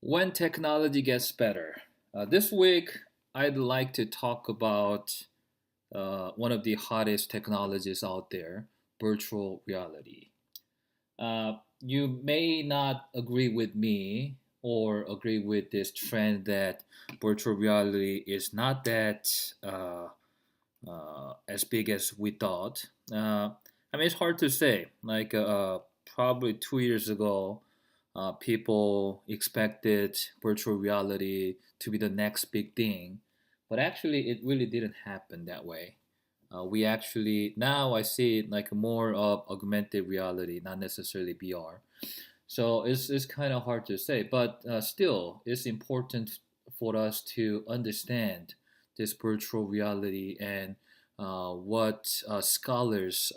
When technology gets better. This week, I'd like to talk about one of the hottest technologies out there, virtual reality. You may not agree with me or agree with this trend that virtual reality is not that as big as we thought. It's hard to say. Probably 2 years ago, people expected virtual reality to be the next big thing, but actually, it really didn't happen that way. We actually now I see it like more of augmented reality, not necessarily VR. So it's kind of hard to say, but still, it's important for us to understand this virtual reality and what scholars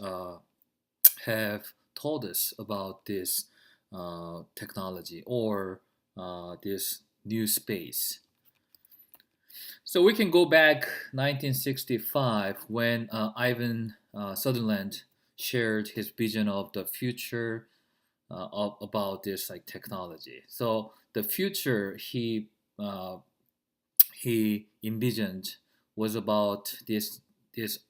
have told us about this technology or this new space. So we can go back 1965 when Ivan Sutherland shared his vision of the future about this like technology. So the future uh, he envisioned was about this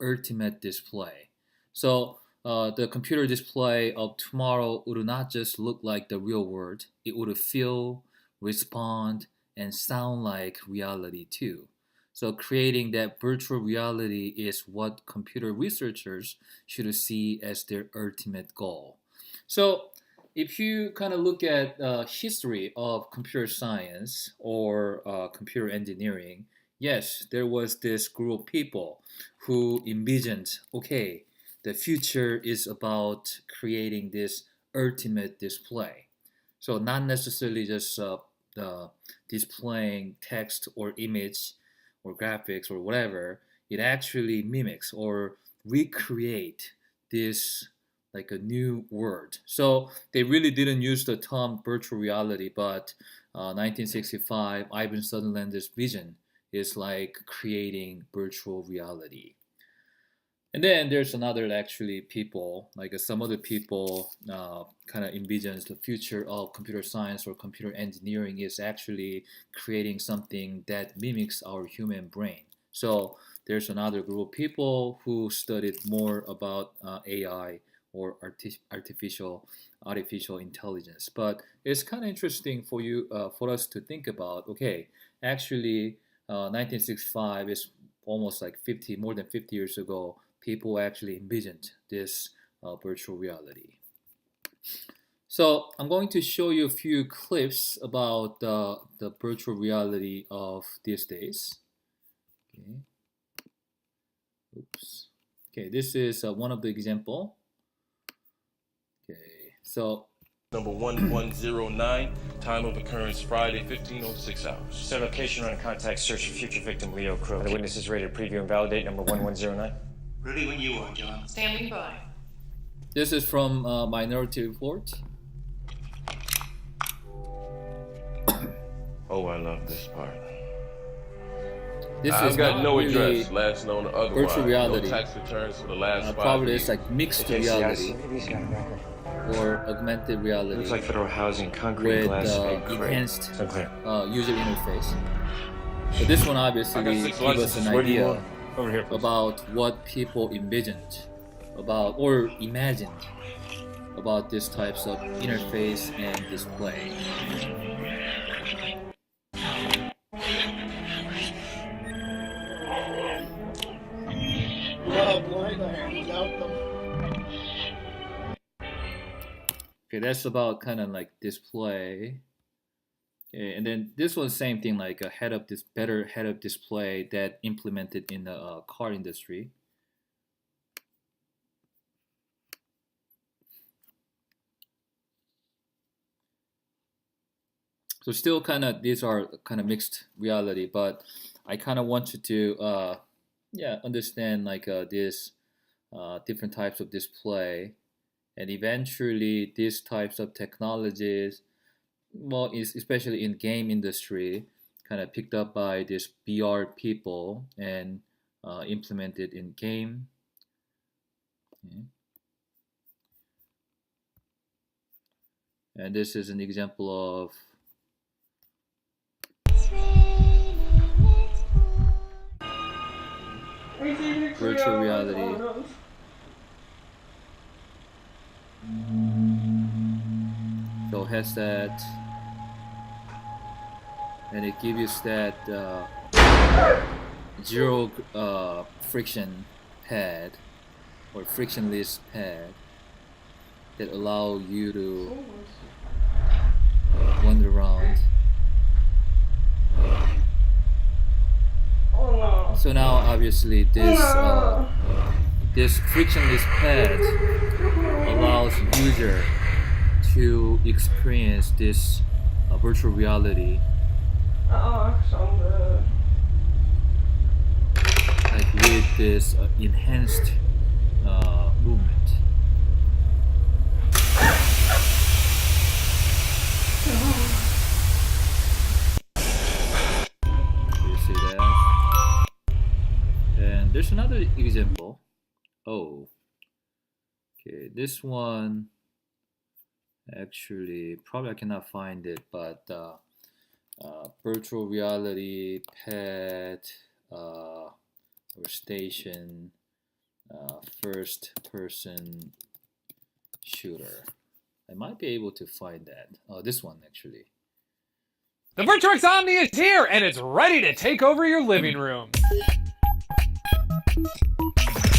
ultimate display. So the computer display of tomorrow would not just look like the real world; it would feel, respond, and sound like reality too. So creating that virtual reality is what computer researchers should see as their ultimate goal. So if you kind of look at history of computer science or computer engineering, yes, there was this group of people who envisioned, okay, the future is about creating this ultimate display. So not necessarily just displaying text or image or graphics or whatever. It actually mimics or recreate this like a new word. So they really didn't use the term virtual reality, but 1965, Ivan Sutherland's vision is like creating virtual reality. And then there's another actually people, like some other people kind of envisions the future of computer science or computer engineering is actually creating something that mimics our human brain. So there's another group of people who studied more about AI or artificial intelligence. But it's kind of interesting for you for us to think about. Okay, actually, 1965 is almost like 50, more than 50 years ago people actually envisioned this virtual reality. So I'm going to show you a few clips about the virtual reality of these days. Okay. Oops. Okay, this is one of the example. Okay, so Number 1109, time of occurrence Friday, 1506 hours. Set location, run a contact search for future victim Leo Crook. The witness is ready to preview and validate number 1109. Ready when you are, John. Standing by. this is from Minority Report. Oh, I love this part. This is I've got not no really address, last known otherwise. virtual reality. No tax returns for the last 5 probably years. it's like mixed Okay, see, I see. reality Maybe he's got a record. or augmented reality Looks like federal housing, concrete, with glass, egg crate. enhanced It's unclear. user interface. But this one obviously I got 6 gives us licenses. an Where do you idea want? Over here, please. about what people envisioned about or imagined about these types of interface and display. Okay, that's about kind of like display. Okay, and then this was same thing like a head up this better head up display that implemented in the car industry. So still kind of these are kind of mixed reality, but I kind of want you to yeah understand like this different types of display and eventually these types of technologies well is especially in game industry kind of picked up by this VR people and implemented in game. Okay. And this is an example of virtual reality. So headset, and it gives you that zero friction pad or frictionless pad that allow you to wander around. So now obviously this frictionless pad allows user to experience this virtual reality like with this enhanced movement. Do you see that? And there's another example. Oh, okay, this one actually probably I cannot find it, but virtual reality pad or station first person shooter. I might be able to find that. Oh, this one actually. The Virtuix Omni is here, and it's ready to take over your living room.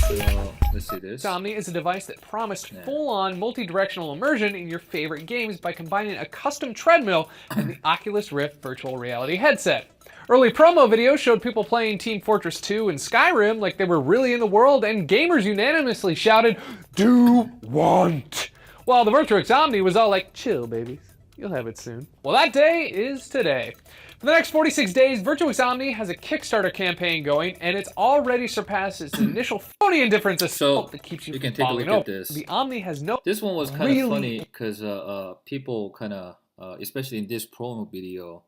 So let's see this. Omni is a device that promised full-on multi-directional immersion in your favorite games by combining a custom treadmill and the Oculus Rift virtual reality headset. Early promo videos showed people playing Team Fortress 2 and Skyrim like they were really in the world, and gamers unanimously shouted, "Do want!" While the Virtuix Omni was all like, "Chill, babies. You'll have it soon." Well, that day is today. For the next 46 days, Virtuix Omni has a Kickstarter campaign going, and it's already surpassed its initial phony indifference assault that keeps you can from take a falling look at over. this. The Omni has no... This one was kind of funny because people kind of, especially in this promo video,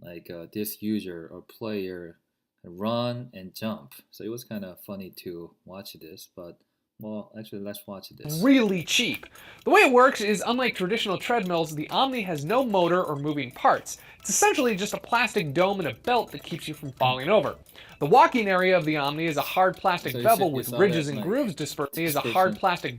like this user or player run and jump. So it was kind of funny to watch this, but well, actually, let's watch this. Really cheap. The way it works is, unlike traditional treadmills, the Omni has no motor or moving parts. It's essentially just a plastic dome and a belt that keeps you from falling over. The walking area of the Omni is a hard plastic bevel with ridges and grooves dispersed. The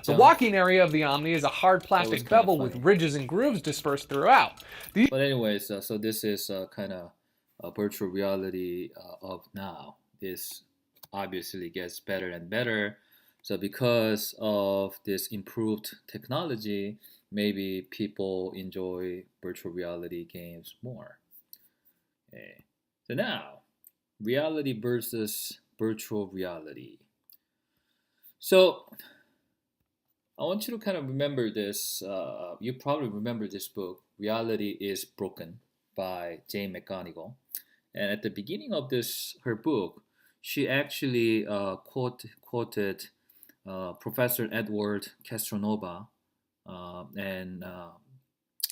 walking area of the Omni is a hard plastic bevel with ridges and grooves dispersed throughout. But anyways, so this is kind of a virtual reality of now. This obviously gets better and better. So because of this improved technology, maybe people enjoy virtual reality games more. Okay. So now, reality versus virtual reality. So I want you to kind of remember this. You probably remember this book, Reality is Broken by Jane McGonigal. And at the beginning of her book, she actually quoted Professor Edward Castronova, and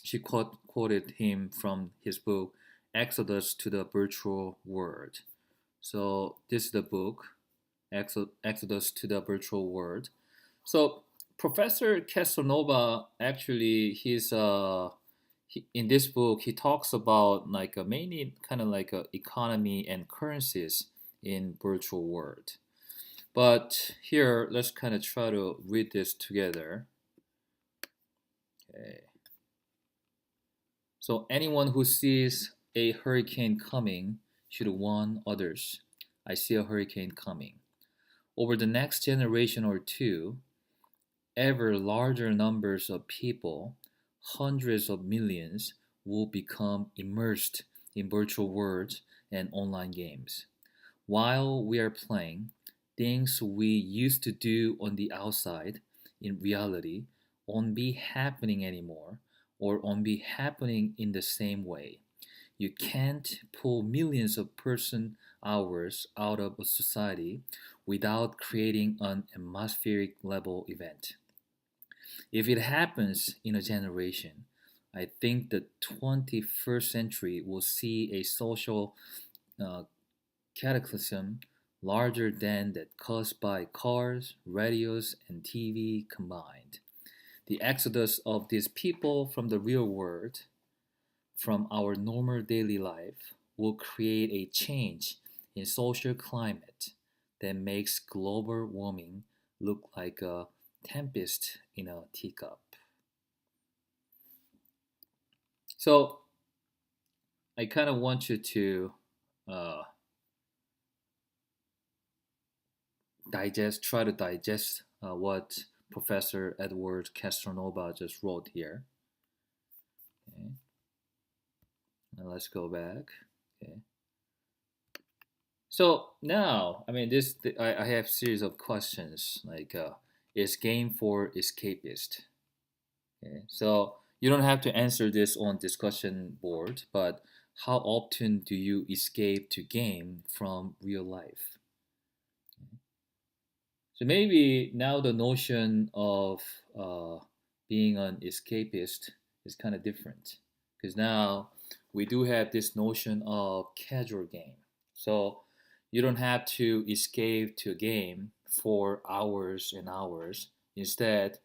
she quoted him from his book Exodus to the Virtual World. So this is the book, Exodus to the Virtual World. So Professor Castronova actually in this book he talks about like mainly kind of like economy and currencies in virtual world. But here, let's kind of try to read this together. Okay. So anyone who sees a hurricane coming should warn others. I see a hurricane coming. Over the next generation or two, ever larger numbers of people, hundreds of millions, will become immersed in virtual worlds and online games. While we are playing, things we used to do on the outside in reality won't be happening anymore or won't be happening in the same way. You can't pull millions of person hours out of a society without creating an atmospheric level event. If it happens in a generation, I think the 21st century will see a social cataclysm larger than that caused by cars, radios, and TV combined. The exodus of these people from the real world, from our normal daily life, will create a change in social climate that makes global warming look like a tempest in a teacup. So I kind of want you to uh, try to digest what Professor Edward Castronova just wrote here. Okay. And let's go back. Okay. So now, I mean, I have series of questions like, is game for escapist? Okay. So you don't have to answer this on discussion board, but how often do you escape to game from real life? So maybe now the notion of being an escapist is kind of different because now we do have this notion of casual game. So you don't have to escape to a game for hours and hours. Instead,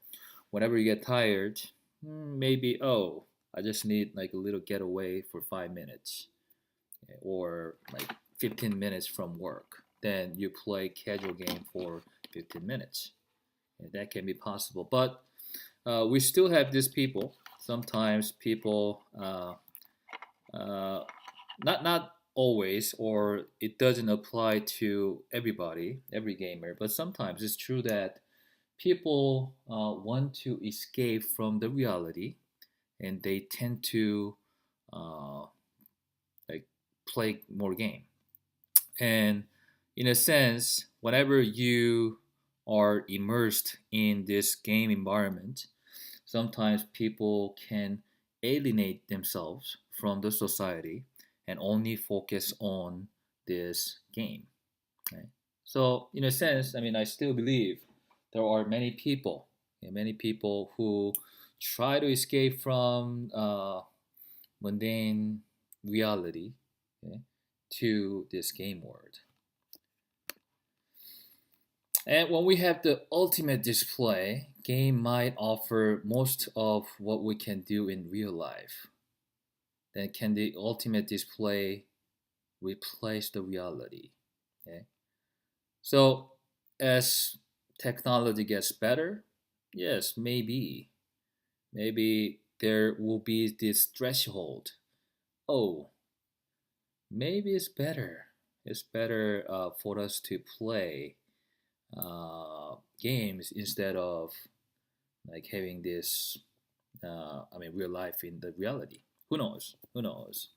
whenever you get tired, maybe, oh, I just need like a little getaway for 5 minutes, or like 15 minutes from work. Then you play casual game for 15 minutes. That can be possible. But we still have these people. Sometimes people, not always, or it doesn't apply to everybody, every gamer. But sometimes it's true that people want to escape from the reality, and they tend to uh, like play more game. And in a sense, whenever you are immersed in this game environment, sometimes people can alienate themselves from the society and only focus on this game. Right? So, in a sense, I mean, I still believe there are many people who try to escape from mundane reality, okay, to this game world. And when we have the ultimate display, game might offer most of what we can do in real life. Then can the ultimate display replace the reality? Okay. So as technology gets better, yes, maybe. Maybe there will be this threshold. Oh, maybe it's better. It's better for us to play games instead of like having this, I mean, real life in the reality. Who knows? Who knows?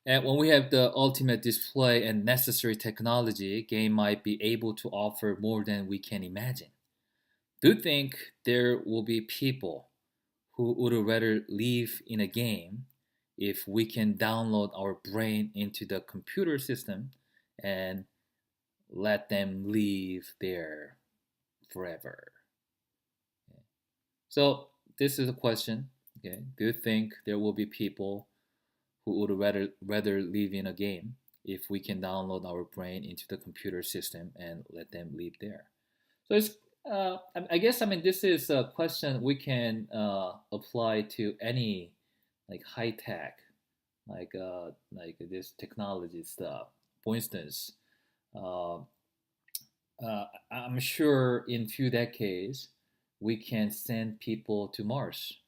And when we have the ultimate display and necessary technology, game might be able to offer more than we can imagine. Do you think there will be people who would rather live in a game if we can download our brain into the computer system and let them live there forever? So this is a question. Okay, do you think there will be people who would rather live in a game if we can download our brain into the computer system and let them live there? So it's I guess, I mean, this is a question we can apply to any like high tech, like this technology stuff. For instance, uh, I'm sure in few decades we can send people to Mars.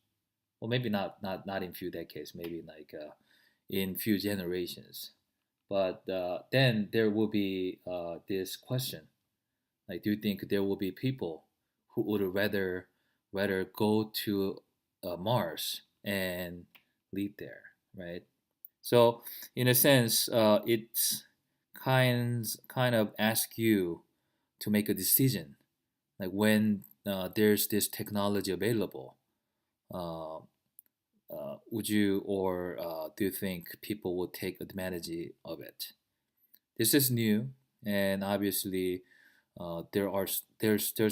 Well, maybe not in few decades, maybe like in few generations. But then there will be this question: like, do you think there will be people who would rather go to Mars and live there, right? So, in a sense, it's kind of ask you to make a decision, like when there's this technology available. Uh, would you, or do you think people will take advantage of it? This is new, and obviously there's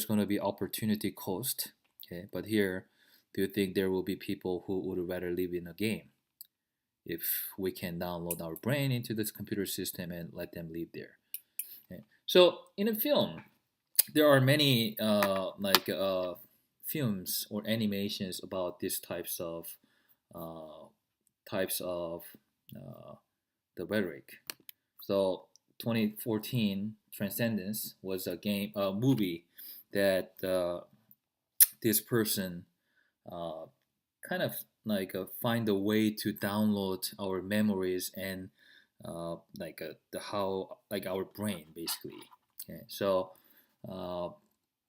going to be opportunity cost. Okay, but here, do you think there will be people who would rather live in a game if we can download our brain into this computer system and let them live there? Okay. So in a film, there are many films or animations about these uh, types of uh, the rhetoric. So 2014 Transcendence was a movie that this person uh, kind of find a way to download our memories and the how like our brain basically. Okay, so uh,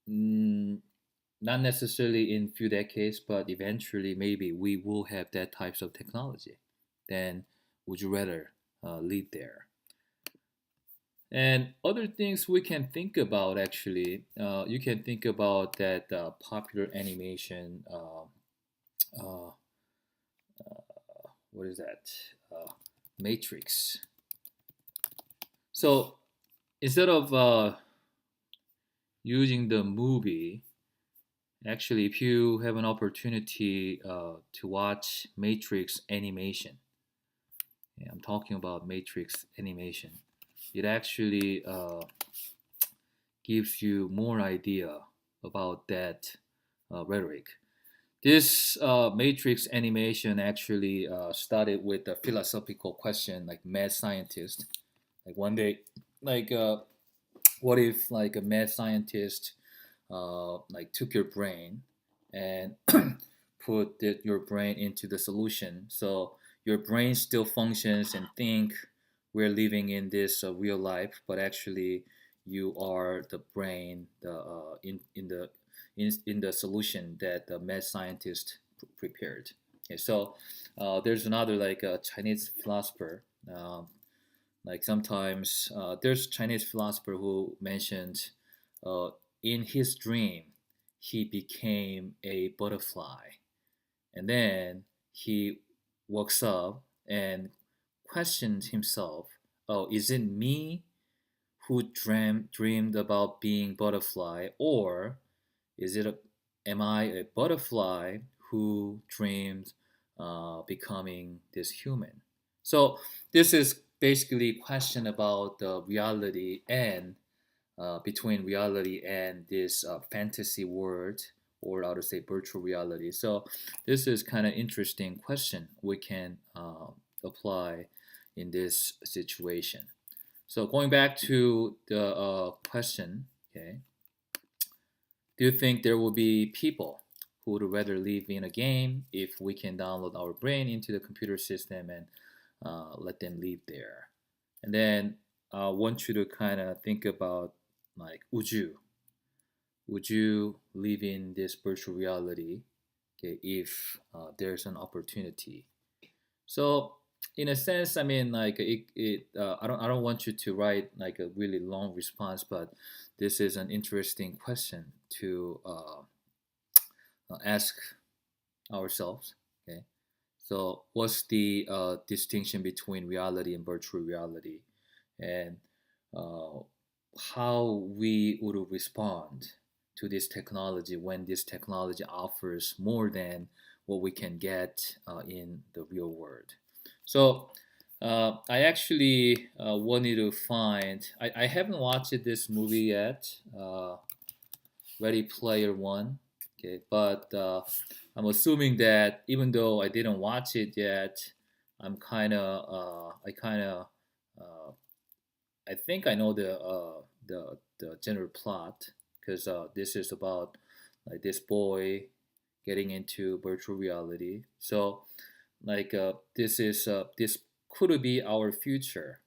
mm, not necessarily in few decades, but eventually maybe we will have that types of technology. Then would you rather live there? And other things we can think about actually, you can think about that popular animation. Uh, what is that? Matrix. So instead of using the movie, actually, if you have an opportunity to watch Matrix animation, yeah, I'm talking about Matrix animation, it actually gives you more idea about that rhetoric. This Matrix animation actually started with a philosophical question, like mad scientist. Like one day, like what if like a mad scientist like took your brain and put your brain into the solution, so your brain still functions and think we're living in this real life, but actually you are the brain in the solution that the mad scientist prepared. Okay, so there's another like a Chinese philosopher. Like sometimes there's Chinese philosopher who mentioned uh, in his dream he became a butterfly, and then he wakes up and questions himself, oh, is it me who dreamed about being butterfly, or is it am I a butterfly who dreamed becoming this human? So this is basically a question about the reality and between reality and this fantasy world, or how to say virtual reality. So this is kind of interesting question we can apply in this situation. So going back to the question, okay, do you think there will be people who would rather live in a game if we can download our brain into the computer system and let them live there? And then I want you to kind of think about like, would you live in this virtual reality, okay, if there's an opportunity? So in a sense, I mean, like I don't want you to write like a really long response, but this is an interesting question to ask ourselves. Okay, so what's the distinction between reality and virtual reality, and uh, how we would respond to this technology when this technology offers more than what we can get in the real world. So I actually wanted to find. I haven't watched this movie yet, Ready Player One. Okay, but I'm assuming that even though I didn't watch it yet, uh, I think I know the general plot, because this is about like this boy getting into virtual reality. So like this could be our future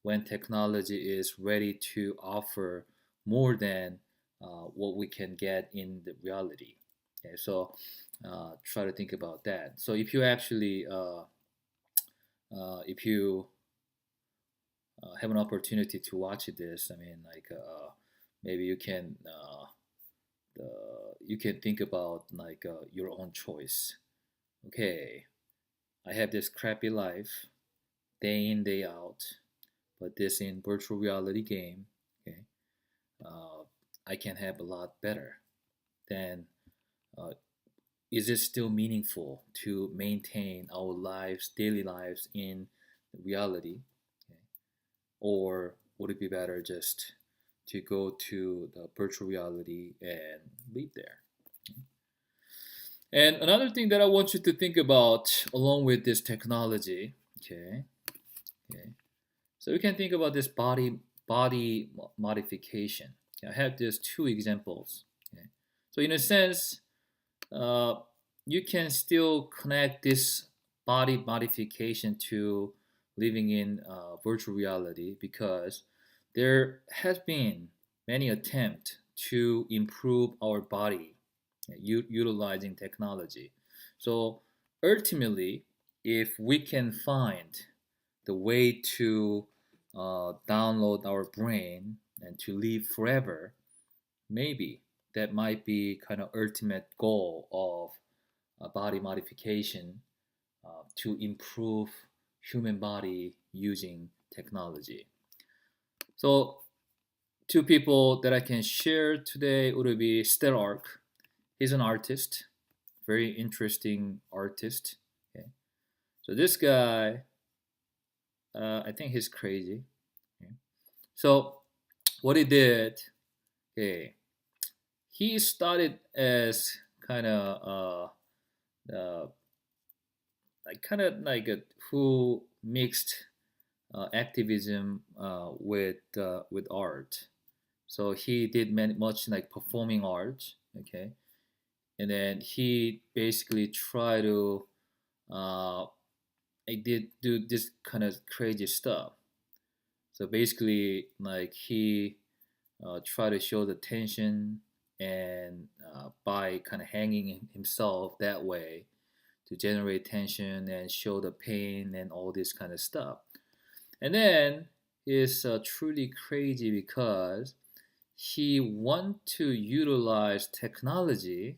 when technology is ready to offer more than what we can get in the reality. Okay, so try to think about that. So if you actually if you have an opportunity to watch this, I mean, like maybe you can think about like your own choice. Okay, I have this crappy life, day in day out, but this in virtual reality game, okay, uh, I can have a lot better. Then, uh, is it still meaningful to maintain our lives, daily lives in reality, okay? Or would it be better just to go to the virtual reality and live there? And another thing that I want you to think about along with this technology, okay, okay. So you can think about this body body modification. I have these two examples. Okay? So in a sense, uh, you can still connect this body modification to living in virtual reality because there has been many attempts to improve our body utilizing technology. So ultimately, if we can find the way to download our brain and to live forever, maybe that might be kind of ultimate goal of body modification to improve human body using technology. So two people that I can share today would be Stellark. He's an artist, very interesting artist. Okay. So this guy, I think he's crazy. Okay. So what he did, okay, he started as kind of like a who mixed activism with art. So he did much like performing art, okay, and then he basically tried to I did do this kind of crazy stuff. So basically, like he tried to show the tension, and by kind of hanging himself that way to generate tension and show the pain and all this kind of stuff. And then it's truly crazy because he want to utilize technology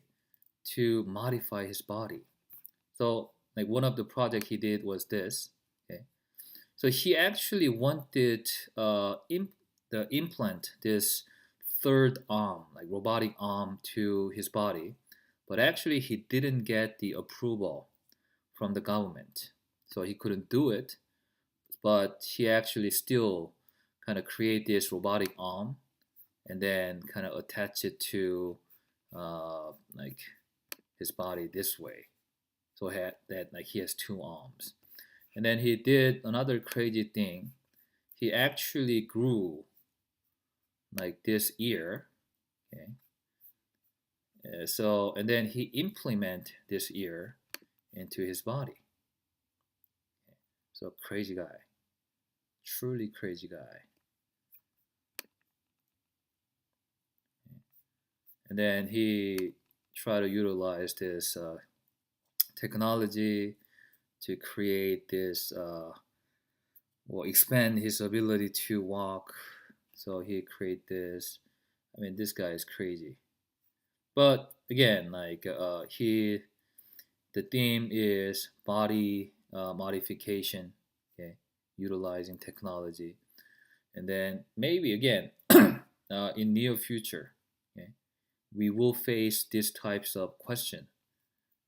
to modify his body. So like one of the project he did was this. Okay, so he actually wanted the implant this third arm, like robotic arm, to his body, but actually he didn't get the approval from the government, so he couldn't do it. But he actually still kind of create this robotic arm and then kind of attach it to like his body this way, so that like he has two arms. And then he did another crazy thing. He actually grew like this ear, okay. So and then he implement this ear into his body. Okay. So crazy guy, truly crazy guy. And then he tried to utilize this technology to create this, well, expand his ability to walk. So he create this. I mean, this guy is crazy. But again, like the theme is body modification, okay, utilizing technology, and then maybe again in near future, okay, we will face these types of question.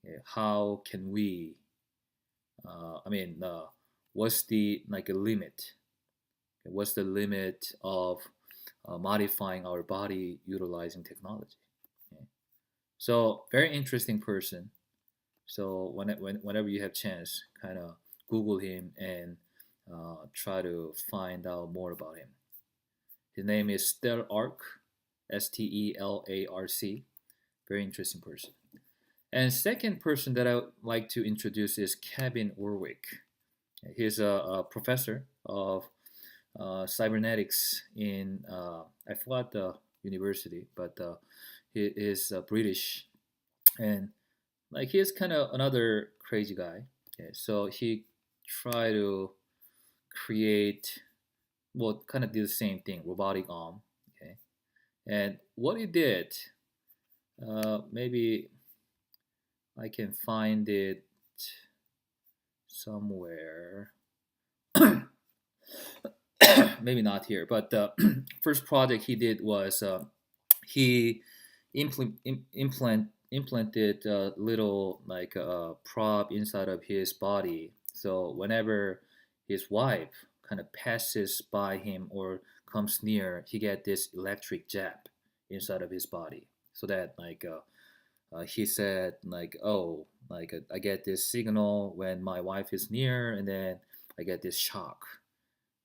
Okay, how can we? What's the like a limit? Okay, what's the limit of modifying our body utilizing technology? Okay. So very interesting person. So whenever you have chance, kind of Google him and try to find out more about him. His name is Stellark, Stelarc. Very interesting person. And second person that I would like to introduce is Kevin Warwick. He's a professor of cybernetics in I forgot the university, but he is British, and like he is kind of another crazy guy. Okay, so he tried to create, well, kind of did the same thing, robotic arm. Okay, and what he did, maybe I can find it somewhere. Maybe not here, but the first project he did was he implanted a little like a prop inside of his body. So whenever his wife kind of passes by him or comes near, he get this electric jab inside of his body. So that like he said like, oh, like I get this signal when my wife is near, and then I get this shock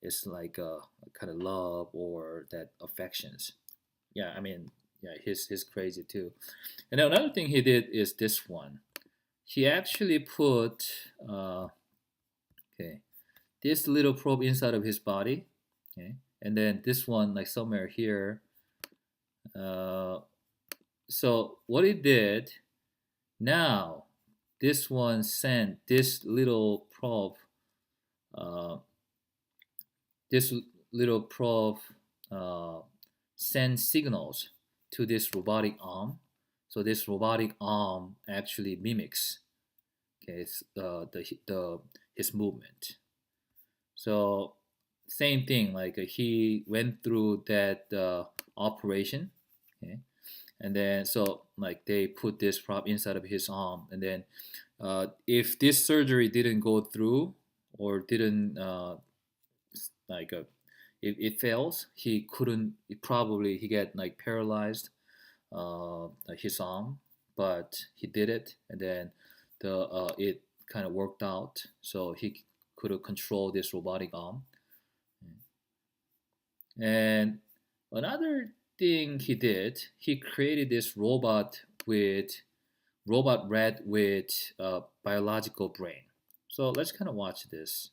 it's like a kind of love or that affections. Yeah, I mean, yeah, he's crazy too. And another thing he did is this one. He actually put okay, this little probe inside of his body, okay, and then this one like somewhere here. Uh, so what he did now, this one sent this little probe, uh, this little probe uh, sends signals to this robotic arm. So this robotic arm actually mimics, okay, the his movement. So same thing, like he went through that operation, okay, and then so like they put this prop inside of his arm, and then if this surgery didn't go through or didn't like if it fails, he couldn't. Probably he get like paralyzed, like his arm, but he did it, and then the it kind of worked out, so he could control this robotic arm. And another thing he did, he created this robot rat with a biological brain. So let's kind of watch this.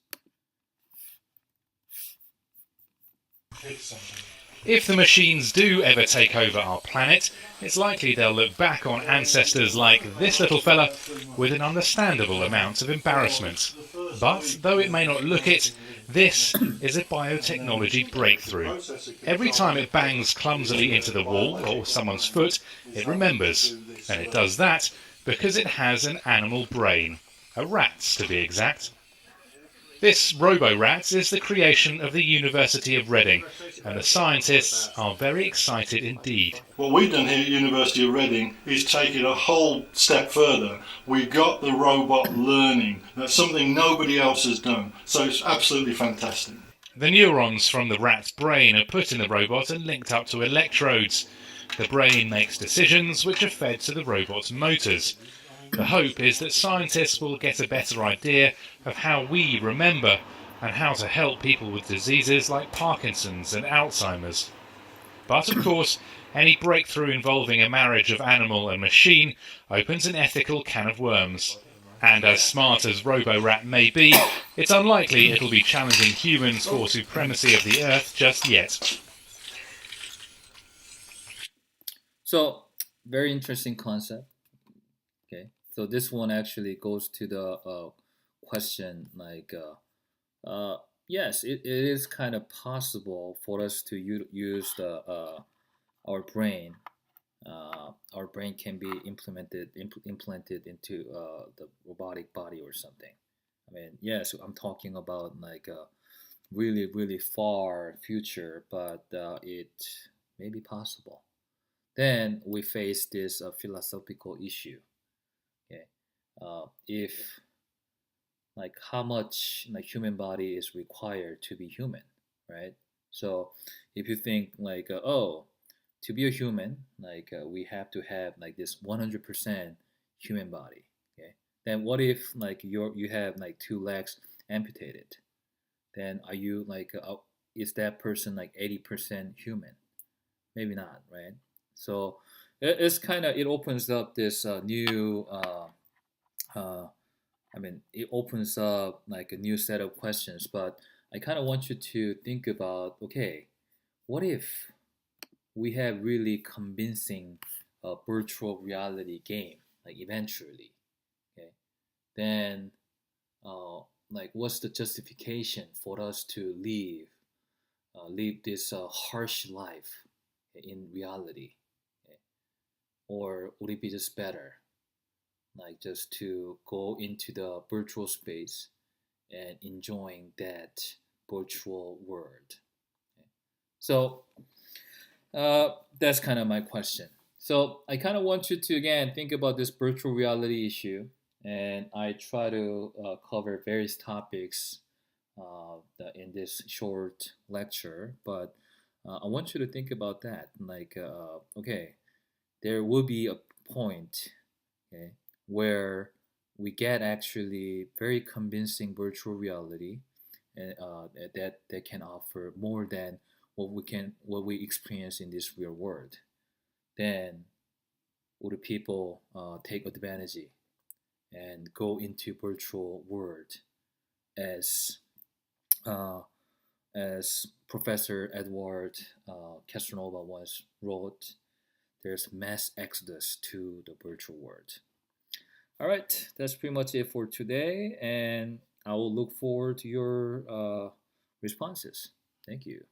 If the machines do ever take over our planet, it's likely they'll look back on ancestors like this little fella with an understandable amount of embarrassment. But, though it may not look it, this is a biotechnology breakthrough. Every time it bangs clumsily into the wall or someone's foot, it remembers. And it does that because it has an animal brain. A rat's, to be exact. This robo-rat is the creation of the University of Reading, and the scientists are very excited indeed. What we've done here at University of Reading is take it a whole step further. We got the robot learning. That's something nobody else has done. So it's absolutely fantastic. The neurons from the rat's brain are put in the robot and linked up to electrodes. The brain makes decisions which are fed to the robot's motors. The hope is that scientists will get a better idea of how we remember and how to help people with diseases like Parkinson's and Alzheimer's. But of course, any breakthrough involving a marriage of animal and machine opens an ethical can of worms. And as smart as Robo-Rat may be, it's unlikely it'll be challenging humans for supremacy of the Earth just yet. So very interesting concept. Okay, so this one actually goes to the question like, yes, it is kind of possible for us to use our brain. Our brain can be implanted into the robotic body or something. I mean, yes, I'm talking about like a really, really far future, but it may be possible. Then we face this philosophical issue. Okay, if like how much like human body is required to be human, right? So if you think like oh, to be a human, like we have to have like this 100% human body. Okay, then what if like you have like two legs amputated? Then are you like is that person like 80% human? Maybe not, right? So it's kind of it opens up this new. I mean, it opens up like a new set of questions. But I kind of want you to think about, okay, what if we have really convincing virtual reality game, like eventually, okay? Then, like, what's the justification for us to live this harsh life in reality? Okay? Or would it be just better, like, just to go into the virtual space and enjoying that virtual world? Okay? So that's kind of my question. So I kind of want you to again think about this virtual reality issue, and I try to cover various topics in this short lecture. But I want you to think about that. Like, okay, there will be a point, okay, where we get actually very convincing virtual reality, and that can offer more than what we experience in this real world, then would people take advantage and go into virtual world as uh, as Professor Edward Castronova once wrote, there's mass exodus to the virtual world. All right, that's pretty much it for today, and I will look forward to your responses. Thank you.